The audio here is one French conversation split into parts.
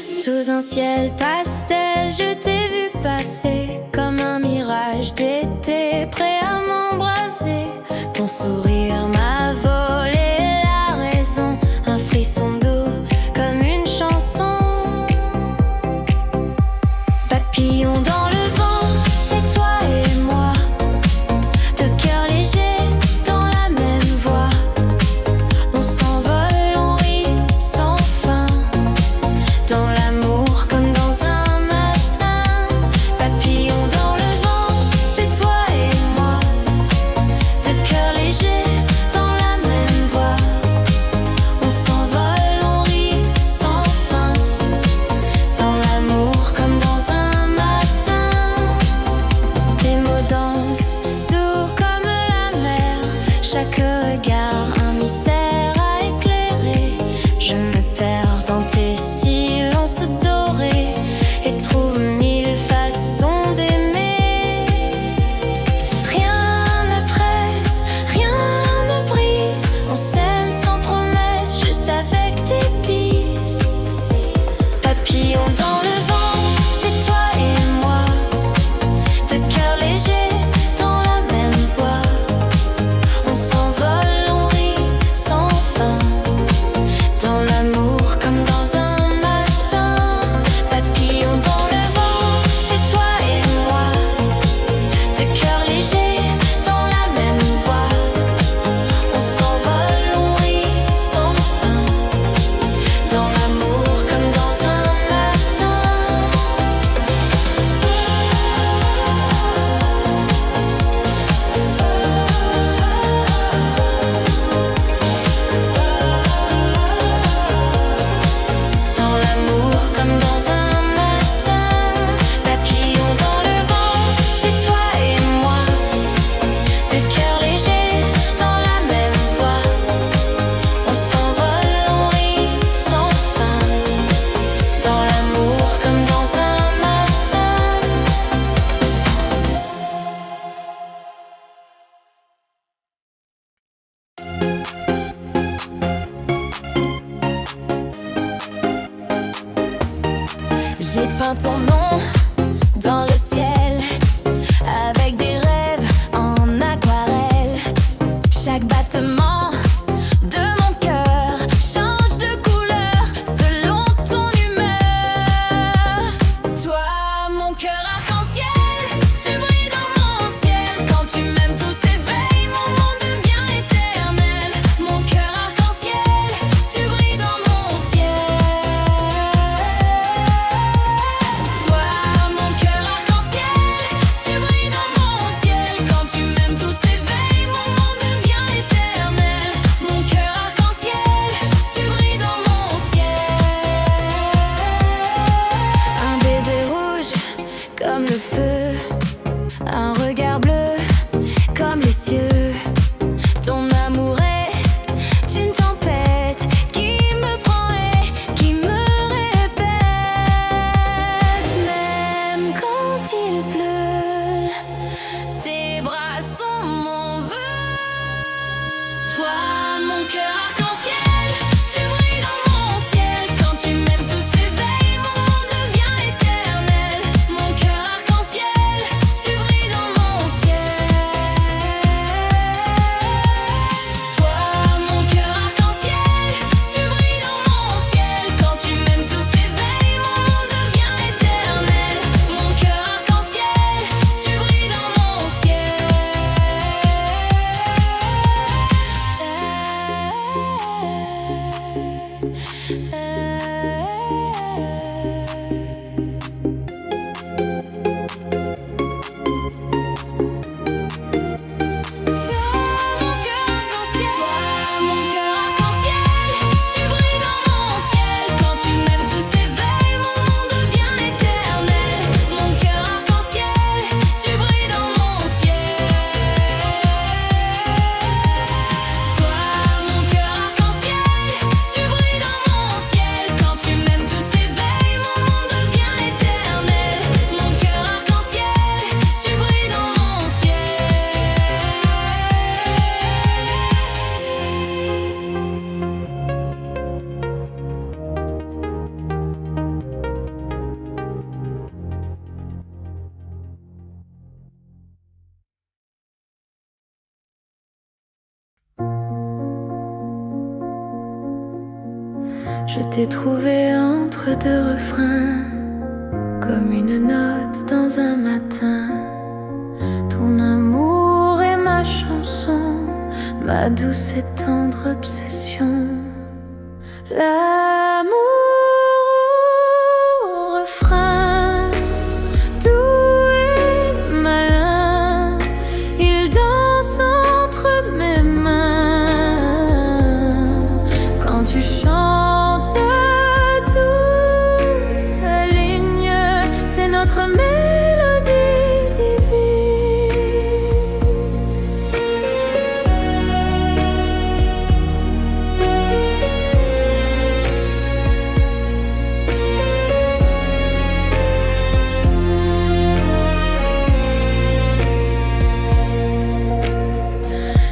Sous un ciel pastel, je t'ai vu passer comme un mirage d'été, prêt à m'embrasser. Ton sourire m'a volé la raison, un frisson doux comme une chanson. Papillon dans le vent, c'est toi et moi, deux cœurs légers dans la même voie. On s'envole, on rit sans fin, dans l'amour comme dans un matin. Papillon dans le vent, c'est toi et moi, deux cœurs légers dans la même voie. On s'envole, on rit sans fin, dans l'amour comme dans un matin. Tes mots dansent doux comme la mer, chaque regard un mystère à éclairer. Je me perds dans tes silences dorés et trouve mille façons d'aimer. Rien ne presse, rien ne brise, on s'aime sans promesse, juste avec des bises. Papillon dans le vent, c'est toi et moi, deux cœurs légers dans la même voie. On s'envole, on rit sans fin, dans l'amour comme dans un matin. Papillon dans le vent, c'est toi et moi, deux cœurs légers dans la même voie. On s'envole, on rit sans fin, dans l'amour comme dans un matin. Dans l'amour comme dans un matin. Papillon dans le vent, c'est toi et moi, deux cœurs légers dans la même voie. On s'envole, on rit sans fin, dans l'amour comme dans un matin. J'ai peint ton nom dans le ciel avec des rêves en aquarelle. Chaque battement de mon cœur change de couleur selon ton humeur. Toi, mon cœur arc-en-ciel, tu brilles dans mon ciel. Quand tu m'aimes, tout s'éveille, mon monde devient éternel. Mon cœur arc-en-ciel, tu brilles dans mon ciel. Toi, mon cœur arc-en-ciel. Je t'ai trouvé entre deux refrains, comme une note dans un matin. Ton amour est ma chanson, ma douce et tendre obsession. L'amour au refrain, doux et malin, il danse entre mes mains. Quand tu chantes, tout s'aligne, c'est notre mélodie divine.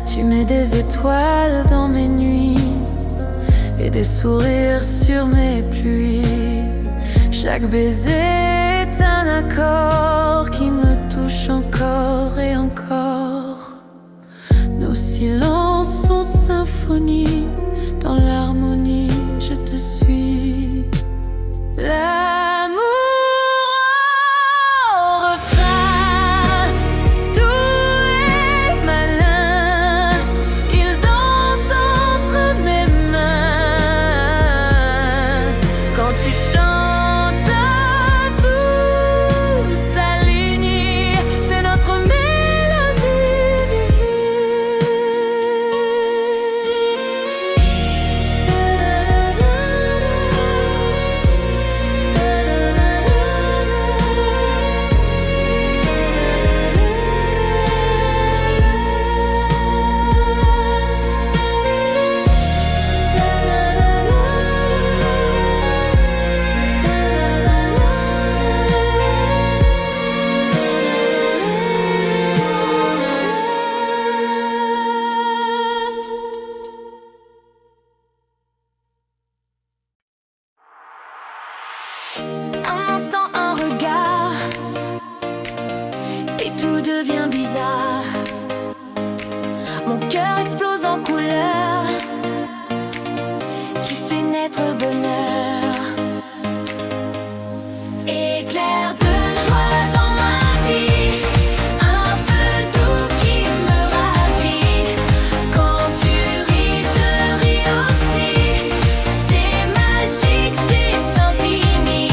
Tu mets des étoiles dans mes nuits et des sourires sur mes pluies. Chaque baiser est un accord qui me touche encore et encore. Nos silences sont symphonies, dans l'harmonie je te suis. L'amour au refrain, doux et malin, il danse entre mes mains. Quand tu chantes, tout s'aligne, c'est notre mélodie divine. Un instant, un regard, et tout devient bizarre. Mon cœur explose en couleurs, tu fais naître bonheur. Éclair de joie dans ma vie, un feu doux qui me ravit. Quand tu ris, je ris aussi, c'est magique, c'est infini.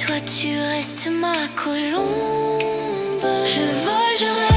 toi tu restes ma colombe. Je vole, je rêve.